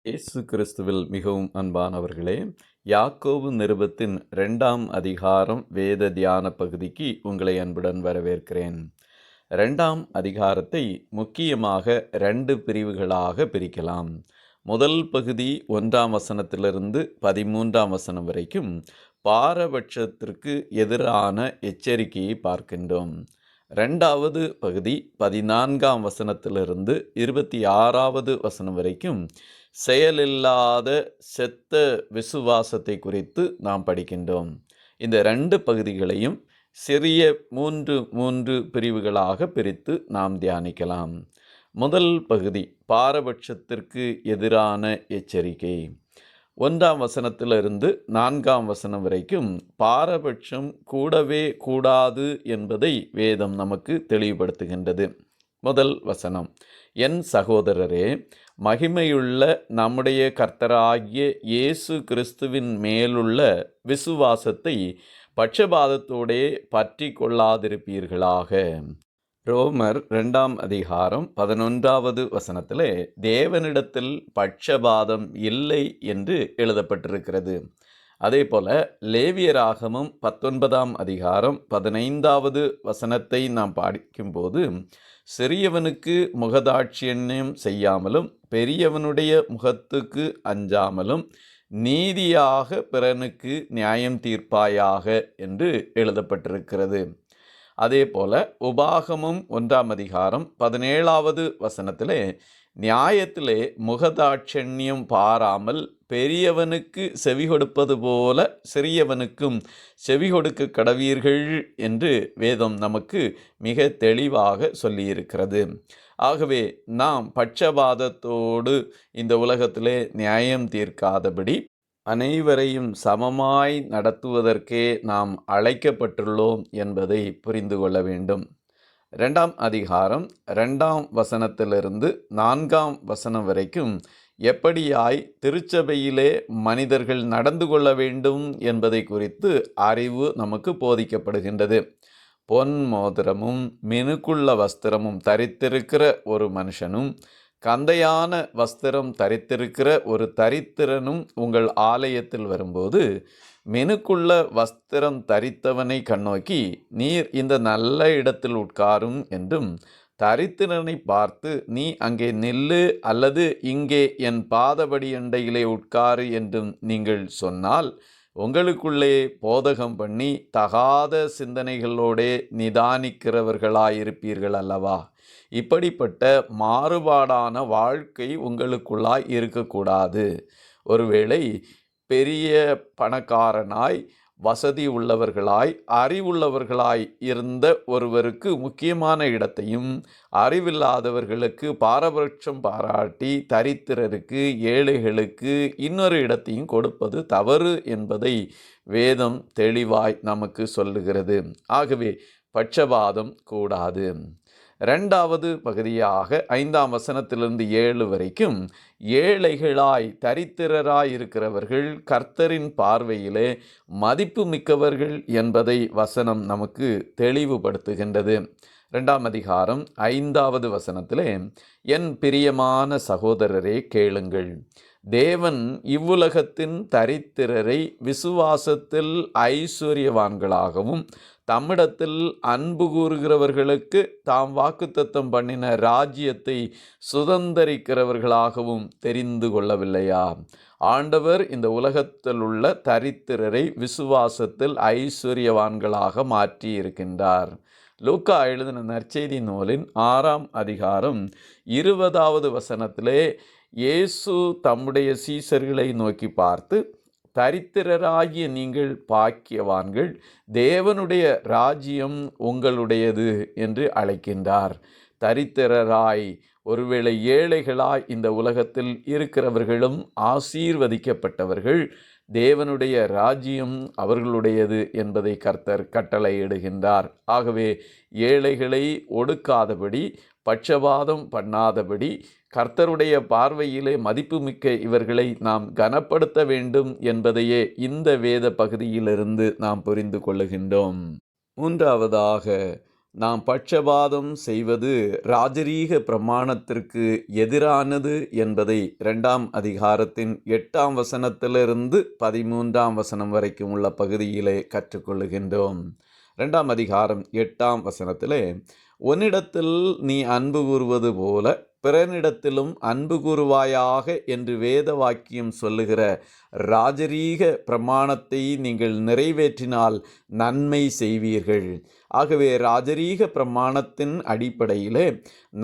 இயேசு கிறிஸ்துவில் மிகவும் அன்பானவர்களே, யாக்கோபு நிருபத்தின் 2ஆம் அதிகாரம் வேத தியான பகுதிக்கு உங்களை அன்புடன் வரவேற்கிறேன். 2ஆம் அதிகாரத்தை முக்கியமாக 2 பிரிவுகளாக பிரிக்கலாம். முதல் பகுதி 1ஆம் வசனத்திலிருந்து 13ஆம் வசனம் வரைக்கும் பாரபட்சத்திற்கு எதிரான எச்சரிக்கையை பார்க்கின்றோம். 2வது பகுதி 14ஆம் வசனத்திலிருந்து 26வது வசனம் வரைக்கும் செயலில்லாத செத்த விசுவாசத்தை குறித்து நாம் படிக்கின்றோம். இந்த 2 பகுதிகளையும் சிறிய 3 பிரிவுகளாக பிரித்து நாம் தியானிக்கலாம். முதல் பகுதி பாரபட்சத்திற்கு எதிரான எச்சரிக்கை. 1ஆம் வசனத்திலிருந்து 4ஆம் வசனம் வரைக்கும் பாரபட்சம் கூடவே கூடாது என்பதை வேதம் நமக்கு தெளிவுபடுத்துகின்றது. முதல் வசனம், என் சகோதரரே, மகிமையுள்ள நம்முடைய கர்த்தராகிய இயேசு கிறிஸ்துவின் மேலுள்ள விசுவாசத்தை பட்சபாதத்தோடே பற்றி கொள்ளாதிருப்பீர்களாக. ரோமர் 2ஆம் அதிகாரம் 11வது வசனத்திலே தேவனிடத்தில் பட்சபாதம் இல்லை என்று எழுதப்பட்டிருக்கிறது. அதே போல லேவியராகமம் 19ஆம் அதிகாரம் 15வது வசனத்தை நாம் படிக்கும்போது, சிறியவனுக்கு முகதாட்சியண்யம் செய்யாமலும் பெரியவனுடைய முகத்துக்கு அஞ்சாமலும் நீதியாக பிறனுக்கு நியாயம் தீர்ப்பாயாக என்று எழுதப்பட்டிருக்கிறது. அதே போல உபாகமம் 1ஆம் அதிகாரம் 17வது வசனத்திலே நியாயத்திலே முகதாட்சண்யம் பாராமல் பெரியவனுக்கு செவி கொடுப்பது போல சிறியவனுக்கும் செவி கொடுக்க கடவீர்கள் என்று வேதம் நமக்கு மிக தெளிவாக சொல்லியிருக்கிறது. ஆகவே நாம் பட்சபாதத்தோடு இந்த உலகத்திலே நியாயம் தீர்க்காதபடி அனைவரையும் சமமாய் நடத்துவதற்கே நாம் அழைக்கப்பட்டுள்ளோம் என்பதை புரிந்து கொள்ள வேண்டும். 2ஆம் அதிகாரம் 2ஆம் வசனத்திலிருந்து 4ஆம் வசனம் வரைக்கும் எப்படியாய் திருச்சபையிலே மனிதர்கள் நடந்து கொள்ள வேண்டும் என்பதை குறித்து அறிவு நமக்கு போதிக்கப்படுகின்றது. பொன் மோதிரமும் மினுக்குள்ள வஸ்திரமும் தரித்திருக்கிற ஒரு மனுஷனும் கந்தையான வஸ்திரம் தரித்திருக்கிற ஒரு தரித்திரனும் உங்கள் ஆலயத்தில் வரும்போது, மினுக்குள்ள வஸ்திரம் தரித்தவனை கண்ணோக்கி, நீர் இந்த நல்ல இடத்தில் உட்காரும் என்றும், தரித்திரனை பார்த்து, நீ அங்கே நில்லு அல்லது இங்கே என் பாதபடி அண்டையிலே உட்காரு என்றும் நீங்கள் சொன்னால், உங்களுக்குள்ளே போதகம் பண்ணி தகாத சிந்தனைகளோடே நிதானிக்கிறவர்களாயிருப்பீர்கள் அல்லவா? இப்படிப்பட்ட மாறுபாடான வாழ்க்கை உங்களுக்குள்ளாய் இருக்கக்கூடாது. ஒருவேளை பெரிய பணக்காரனாய் வசதி உள்ளவர்களாய் அறிவுள்ளவர்களாய் இருந்த ஒருவருக்கு முக்கியமான இடத்தையும் அறிவில்லாதவர்களுக்கு பாரபட்சம் பாராட்டி தரித்திரருக்கு ஏழைகளுக்கு இன்னொரு இடத்தையும் கொடுப்பது தவறு என்பதை வேதம் தெளிவாய் நமக்கு சொல்லுகிறது. ஆகவே பட்சபாதம் கூடாது. 2வது பகுதியாக 5ஆம் வசனத்திலிருந்து 7 வரைக்கும் ஏழைகளாய் தரித்திரராய் இருக்கிறவர்கள் கர்த்தரின் பார்வையிலே மதிப்பு மிக்கவர்கள் என்பதை வசனம் நமக்கு தெளிவுபடுத்துகின்றது. 2ஆம் அதிகாரம் 5வது வசனத்திலே, என் பிரியமான சகோதரரே கேளுங்கள், தேவன் இவ்வுலகத்தின் தரித்திரரை விசுவாசத்தில் ஐஸ்வர்யவான்களாகவும் தம்மிடத்தில் அன்பு கூறுகிறவர்களுக்கு தாம் வாக்குத்தத்தம் பண்ணின ராஜ்யத்தை சுதந்தரிக்கிறவர்களாகவும் தெரிந்து கொள்ளவில்லையா? ஆண்டவர் இந்த உலகத்தில் உள்ள தரித்திரரை விசுவாசத்தில் ஐஸ்வர்யவான்களாக மாற்றி இருக்கின்றார். லூக்கா எழுதின நற்செய்தி நூலின் 6ஆம் அதிகாரம் 20வது வசனத்திலே இயேசு தம்முடைய சீசர்களை நோக்கி பார்த்து, தரித்திரராகிய நீங்கள் பாக்கியவான்கள், தேவனுடைய ராஜ்யம் உங்களுடையது என்று அழைக்கின்றார். தரித்திரராய் ஒருவேளை ஏழைகளாய் இந்த உலகத்தில் இருக்கிறவர்களும் ஆசீர்வதிக்கப்பட்டவர்கள், தேவனுடைய ராஜ்யம் அவர்களுடையது என்பதை கர்த்தர் கட்டளையிடுகின்றார். ஆகவே ஏழைகளை ஒடுக்காதபடி பட்சபாதம் பண்ணாதபடி கர்த்தருடைய பார்வையிலே மதிப்புமிக்க இவர்களை நாம் கனப்படுத்த வேண்டும் என்பதையே இந்த வேத பகுதியிலிருந்து நாம் புரிந்து கொள்ளுகின்றோம். 3வதாக நாம் பட்சபாதம் செய்வது ராஜரீக பிரமாணத்திற்கு எதிரானது என்பதை 2ஆம் அதிகாரத்தின் 8ஆம் வசனத்திலிருந்து 13ஆம் வசனம் வரைக்கும் உள்ள பகுதியிலே கற்றுக்கொள்ளுகின்றோம். 2ஆம் அதிகாரம் 8ஆம் வசனத்திலே, உன்னிடத்தில் நீ அன்பு கூறுவது போல பிறனிடத்திலும் அன்பு கூறுவாயாக என்று வேத வாக்கியம் சொல்லுகிற ராஜரீக பிரமாணத்தை நீங்கள் நிறைவேற்றினால் நன்மை செய்வீர்கள். ஆகவே ராஜரீக பிரமாணத்தின் அடிப்படையிலே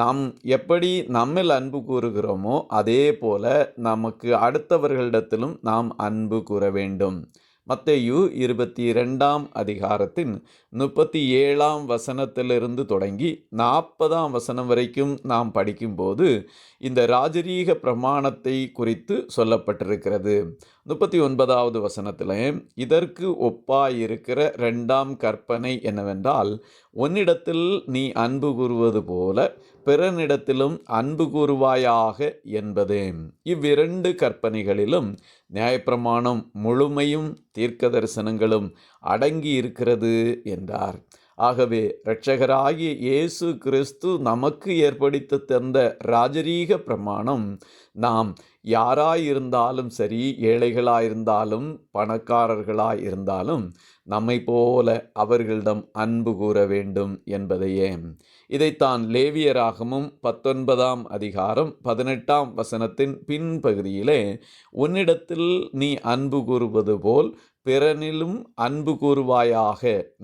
நாம் எப்படி நம்மில் அன்பு கூறுகிறோமோ அதே போல நமக்கு அடுத்தவர்களிடத்திலும் நாம் அன்பு கூற வேண்டும். மத்தேயு 22ஆம் அதிகாரத்தின் 37ஆம் வசனத்திலிருந்து தொடங்கி 40ஆம் வசனம் வரைக்கும் நாம் படிக்கும்போது இந்த ராஜரீக பிரமாணத்தை குறித்து சொல்லப்பட்டிருக்கிறது. 39வது வசனத்தில் இதற்கு ஒப்பாயிருக்கிற 2ஆம் கற்பனை என்னவென்றால், உன்னிடத்தில் நீ அன்பு கூறுவது போல பிறனிடத்திலும் அன்பு கூறுவாயாக என்பதே. இவ்விரண்டு கற்பனைகளிலும் நியாயப்பிரமாணம் முழுமையும் தீர்க்க தரிசனங்களும் அடங்கி இருக்கிறது என்றார். ஆகவே இரட்சகராகிய இயேசு கிறிஸ்து நமக்கு ஏற்படுத்தி தந்த ராஜரீக பிரமாணம் நாம் யாராயிருந்தாலும் சரி, ஏழைகளாயிருந்தாலும் பணக்காரர்களாயிருந்தாலும் நம்மை போல அவர்களிடம் அன்பு கூற வேண்டும் என்பதையே. இதைத்தான் லேவியராகமும் 19ஆம் அதிகாரம் 18ஆம் வசனத்தின் பின்பகுதியிலே, உன்னிடத்தில் நீ அன்பு கூறுவது போல் பிறனிலும் அன்பு கூறுவாயாக,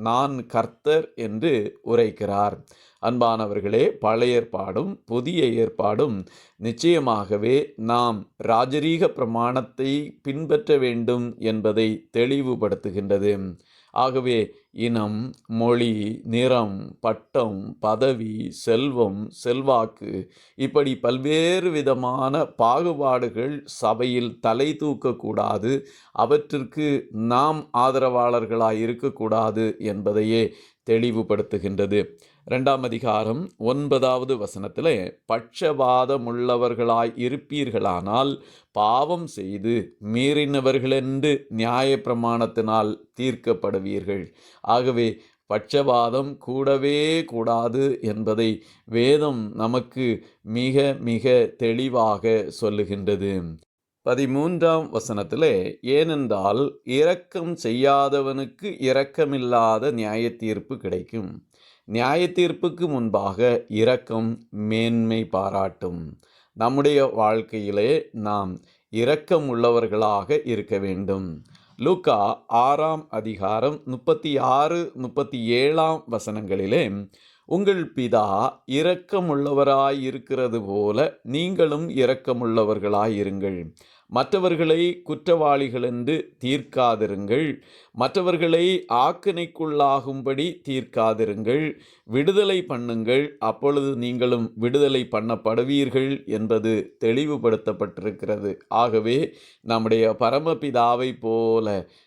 நான் கர்த்தர் என்று உரைக்கிறார். அன்பானவர்களே, பழைய ஏற்பாடும் புதிய ஏற்பாடும் நிச்சயமாகவே நாம் ராஜரீக பிரமாணத்தை பின்பற்ற வேண்டும் என்பதை தெளிவுபடுத்துகின்றது. ஆகவே இனம், மொழி, நிறம், பட்டம், பதவி, செல்வம், செல்வாக்கு, இப்படி பல்வேறு விதமான பாகுபாடுகள் சபையில் தலை தூக்கக்கூடாது, அவற்றிற்கு நாம் ஆதரவாளர்களாய் இருக்கக்கூடாது என்பதையே தெளிவுபடுத்துகின்றது. 2ஆம் அதிகாரம் 9வது வசனத்திலே, பட்சபாதமுள்ளவர்களாய் இருப்பீர்களானால் பாவம் செய்து மீறினவர்களென்று நியாயப்பிரமாணத்தினால் தீர்க்கப்படுவீர்கள். ஆகவே பட்சபாதம் கூடவே கூடாது என்பதை வேதம் நமக்கு மிக மிக தெளிவாக சொல்லுகின்றது. 13ஆம் வசனத்திலே, ஏனென்றால் இரக்கம் செய்யாதவனுக்கு இரக்கமில்லாத நியாய தீர்ப்பு கிடைக்கும், நியாய தீர்ப்புக்கு முன்பாக இரக்கம் மேன்மை பாராட்டும். நம்முடைய வாழ்க்கையிலே நாம் இரக்கம் உள்ளவர்களாக இருக்க வேண்டும். லூக்கா 6ஆம் அதிகாரம் 36, 37ஆம் வசனங்களிலே, உங்கள் பிதா இரக்கமுள்ளவராயிருக்கிறது போல நீங்களும் இரக்கமுள்ளவர்களாயிருங்கள், மற்றவர்களை குற்றவாளிகள் என்று தீர்க்காதிருங்கள், மற்றவர்களை ஆக்கினைக்குள்ளாகும்படி தீர்க்காதிருங்கள், விடுதலை பண்ணுங்கள், அப்பொழுது நீங்களும் விடுதலை பண்ணப்படுவீர்கள் என்பது தெளிவுபடுத்தப்பட்டிருக்கிறது. ஆகவே நம்முடைய பரமபிதாவை போல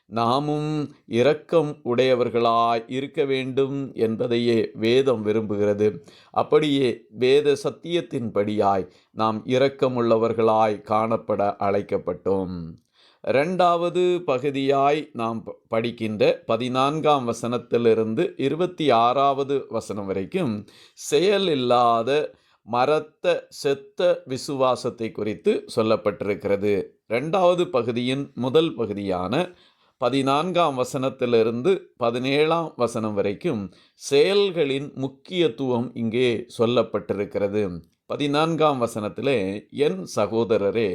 நாமும் இரக்கம் உடையவர்களாய் இருக்க வேண்டும் என்பதையே வேதம் விரும்புகிறது. அப்படியே வேத சத்தியத்தின்படியாய் நாம் இரக்கமுள்ளவர்களாய் காணப்பட அழைக்கப்பட்டோம். 2வது பகுதியாய் நாம் படிக்கின்ற 14ஆம் வசனத்திலிருந்து 26வது வசனம் வரைக்கும் செயல் இல்லாத மரத்த செத்த விசுவாசத்தை குறித்து சொல்லப்பட்டிருக்கிறது. 2வது பகுதியின் முதல் பகுதியான 14ஆம் வசனத்திலிருந்து 17ஆம் வசனம் வரைக்கும் செயல்களின் முக்கியத்துவம் இங்கே சொல்லப்பட்டிருக்கிறது. 14ஆம் வசனத்திலே, என் சகோதரரே,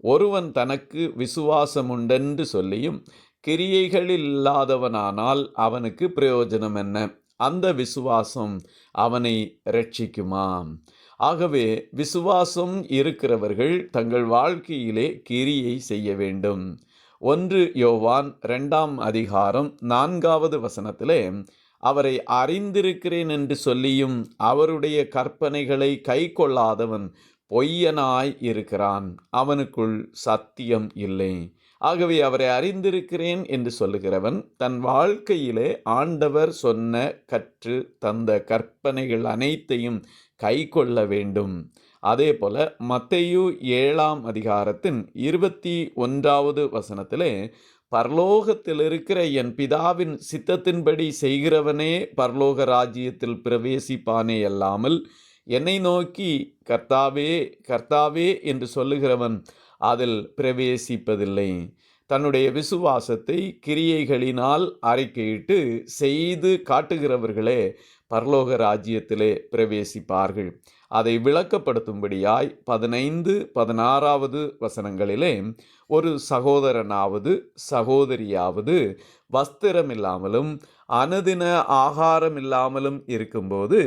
ஒருவன் தனக்கு விசுவாசம் உண்டென்று சொல்லியும் கிரியைகளில் இல்லாதவனானால் அவனுக்கு பிரயோஜனம் என்ன? அந்த விசுவாசம் அவனை இரட்சிக்குமா? ஆகவே விசுவாசம் இருக்கிறவர்கள் தங்கள் வாழ்க்கையிலே கிரியை செய்ய வேண்டும். 1 யோவான் 2ஆம் அதிகாரம் 4வது வசனத்திலே, அவரை அறிந்திருக்கிறேன் என்று சொல்லியும் அவருடைய கற்பனைகளை கை கொள்ளாதவன் பொய்யனாய் இருக்கிறான், அவனுக்குள் சத்தியம் இல்லை. ஆகவே அவரை அறிந்திருக்கிறேன் என்று சொல்லுகிறவன் தன் வாழ்க்கையிலே ஆண்டவர் சொன்ன கற்று தந்த கற்பனைகள் அனைத்தையும் கை கொள்ள வேண்டும். அதே போல மத்தேயு 7ஆம் அதிகாரத்தின் 21வது வசனத்திலே, பரலோகத்தில் இருக்கிற என் பிதாவின் சித்தத்தின்படி செய்கிறவனே பரலோக ராஜ்யத்தில் பிரவேசிப்பானே அல்லாமல் என்னை நோக்கி கர்த்தாவே கர்த்தாவே என்று சொல்லுகிறவன் அதில் பிரவேசிப்பதில்லை. தன்னுடைய விசுவாசத்தை கிரியைகளினால் அறிக்கையிட்டு செய்து காட்டுகிறவர்களே பரலோக ராஜ்யத்திலே பிரவேசிப்பார்கள். அதை விளக்கப்படுத்தும்படியாய் 15-16 வசனங்களிலே ஒரு சகோதரனாவது சகோதரியாவது வஸ்திரமில்லாமலும் அனுதின ஆகாரம் இல்லாமலும் இருக்கும்போது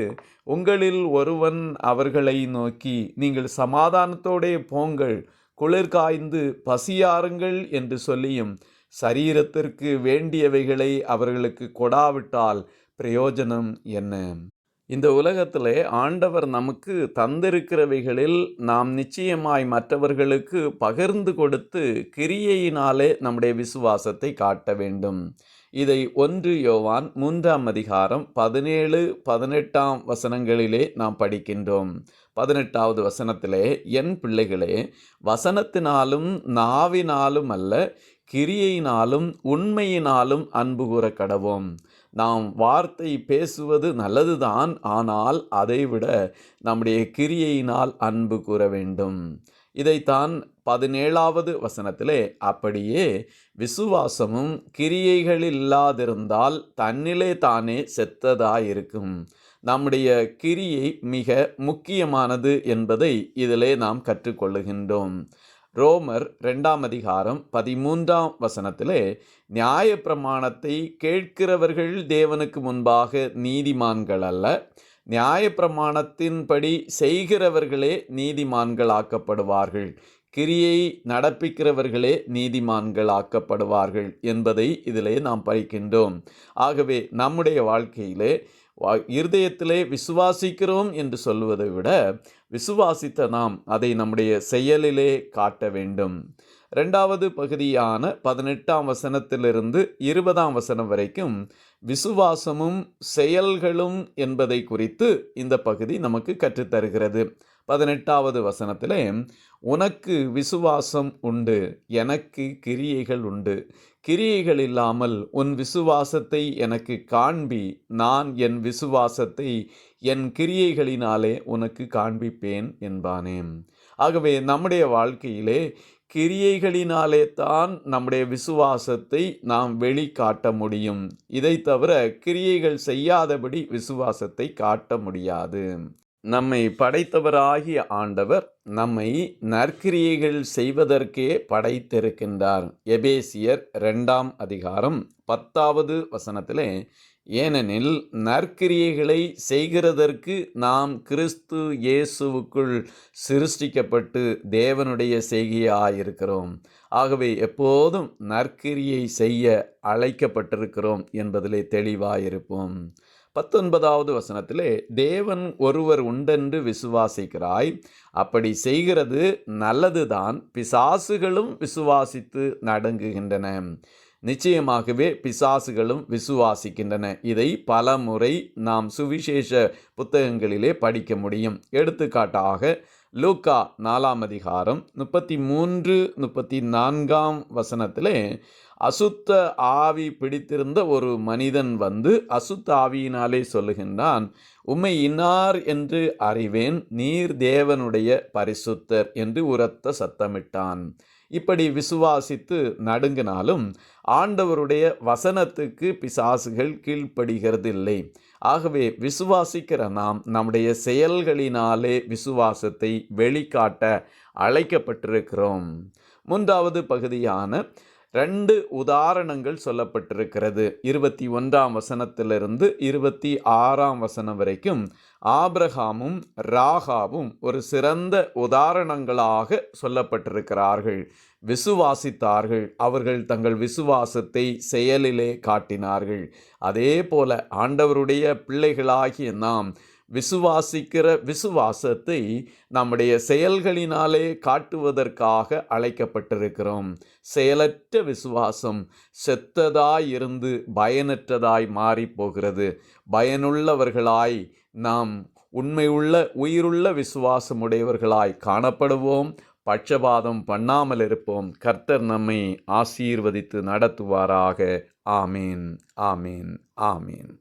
உங்களில் ஒருவன் அவர்களை நோக்கி நீங்கள் சமாதானத்தோடே போங்கள், குளிர் காய்ந்து பசியாருங்கள் என்று சொல்லியும் சரீரத்திற்கு வேண்டியவைகளை அவர்களுக்கு கொடாவிட்டால் பிரயோஜனம் என்ன? இந்த உலகத்திலே ஆண்டவர் நமக்கு தந்திருக்கிறவைகளில் நாம் நிச்சயமாய் மற்றவர்களுக்கு பகிர்ந்து கொடுத்து கிரியையினாலே நம்முடைய விசுவாசத்தை காட்ட வேண்டும். இதை 1 யோவான் 3 17-18 வசனங்களிலே நாம் படிக்கின்றோம். 18வது வசனத்திலே, என் பிள்ளைகளே, வசனத்தினாலும் நாவினாலும் அல்ல, கிரியையினாலும் உண்மையினாலும் அன்பு கூற கடவோம். நாம் வார்த்தை பேசுவது நல்லதுதான், ஆனால் அதைவிட நம்முடைய கிரியையினால் அன்பு கூற வேண்டும். இதைத்தான் 17வது வசனத்திலே, அப்படியே விசுவாசமும் கிரியைகள் இல்லாதிருந்தால் தன்னிலே தானே செத்ததாயிருக்கும். நம்முடைய கிரியை மிக முக்கியமானது என்பதை இதிலே நாம் கற்றுக்கொள்ளுகின்றோம். ரோமர் 2 வசனத்திலே, நியாயப்பிரமாணத்தை கேட்கிறவர்கள் தேவனுக்கு முன்பாக நீதிமான்கள் அல்ல, நியாயப்பிரமாணத்தின்படி செய்கிறவர்களே நீதிமான்கள் ஆக்கப்படுவார்கள், கிரியை நடப்பிக்கிறவர்களே நீதிமான்கள் ஆக்கப்படுவார்கள் என்பதை இதிலே நாம் படிக்கின்றோம். ஆகவே நம்முடைய வாழ்க்கையிலே இருதயத்திலே விசுவாசிக்கிறோம் என்று சொல்வதை விட விசுவாசித்த நாம் அதை நம்முடைய செயலிலே காட்ட வேண்டும். 2வது பகுதியான 18 வசனத்திலிருந்து 20 வசனம் வரைக்கும் விசுவாசமும் செயல்களும் என்பதை குறித்து இந்த பகுதி நமக்கு கற்றுத்தருகிறது. 18வது வசனத்திலே, உனக்கு விசுவாசம் உண்டு, எனக்கு கிரியைகள் உண்டு, கிரியைகள் இல்லாமல் உன் விசுவாசத்தை எனக்கு காண்பி, நான் என் விசுவாசத்தை என் கிரியைகளினாலே உனக்கு காண்பிப்பேன் என்பானே. ஆகவே நம்முடைய வாழ்க்கையிலே கிரியைகளினாலே தான் நம்முடைய விசுவாசத்தை நாம் வெளிக்காட்ட முடியும். இதை தவிர கிரியைகள் செய்யாதபடி விசுவாசத்தை காட்ட முடியாது. நம்மை படைத்தவராகிய ஆண்டவர் நம்மை நற்கிரியைகள் செய்வதற்கே படைத்திருக்கின்றார். எபேசியர் 2 வசனத்திலே, ஏனெனில் நற்கிரியைகளை செய்கிறதற்கு நாம் கிறிஸ்து இயேசுவுக்குள் சிருஷ்டிக்கப்பட்டு தேவனுடைய செய்கையாயிருக்கிறோம். ஆகவே எப்போதும் நற்கிரியை செய்ய அழைக்கப்பட்டிருக்கிறோம் என்பதிலே தெளிவாயிருப்போம். 19வது வசனத்திலே, தேவன் ஒருவர் உண்டென்று விசுவாசிக்கிறாய், அப்படி செய்கிறது நல்லதுதான், பிசாசுகளும் விசுவாசித்து நடுங்குகின்றன. நிச்சயமாகவே பிசாசுகளும் விசுவாசிக்கின்றன. இதை பல முறை நாம் சுவிசேஷ புத்தகங்களிலே படிக்க முடியும். எடுத்துக்காட்டாக லூக்கா 4 33-34 வசனத்திலே, அசுத்த ஆவி பிடித்திருந்த ஒரு மனிதன் வந்து அசுத்த ஆவியினாலே சொல்லுகின்றான், உம்மை இன்னார் என்று அறிவேன், நீர் தேவனுடைய பரிசுத்தர் என்று உரத்த சத்தமிட்டான். இப்படி விசுவாசித்து நடுங்கினாலும் ஆண்டவருடைய வசனத்துக்கு பிசாசுகள் கீழ்ப்படுகிறதில்லை. ஆகவே விசுவாசிக்கிற நாம் நம்முடைய செயல்களினாலே விசுவாசத்தை வெளிக்காட்ட அழைக்கப்பட்டிருக்கிறோம். 3வது பகுதியான 2 உதாரணங்கள் சொல்லப்பட்டிருக்கிறது. 21 வசனத்திலிருந்து 26 வசனம் வரைக்கும் ஆபிரகாமும் ராகாவும் ஒரு சிறந்த உதாரணங்களாக சொல்லப்பட்டிருக்கிறார்கள். விசுவாசித்தார்கள், அவர்கள் தங்கள் விசுவாசத்தை செயலிலே காட்டினார்கள். அதே போல ஆண்டவருடைய பிள்ளைகளாகிய நாம் விசுவாசிக்கிற விசுவாசத்தை நம்முடைய செயல்களினாலே காட்டுவதற்காக அழைக்கப்பட்டிருக்கிறோம். செயலற்ற விசுவாசம் செத்ததாயிருந்து பயனற்றதாய் மாறி போகிறது. பயனுள்ளவர்களாய் நாம் உண்மையுள்ள உயிருள்ள விசுவாசமுடையவர்களாய் காணப்படுவோம். பட்சபாதம் பண்ணாமல் இருப்போம். கர்த்தர் நம்மை ஆசீர்வதித்து நடத்துவாராக. ஆமீன், ஆமீன், ஆமீன்.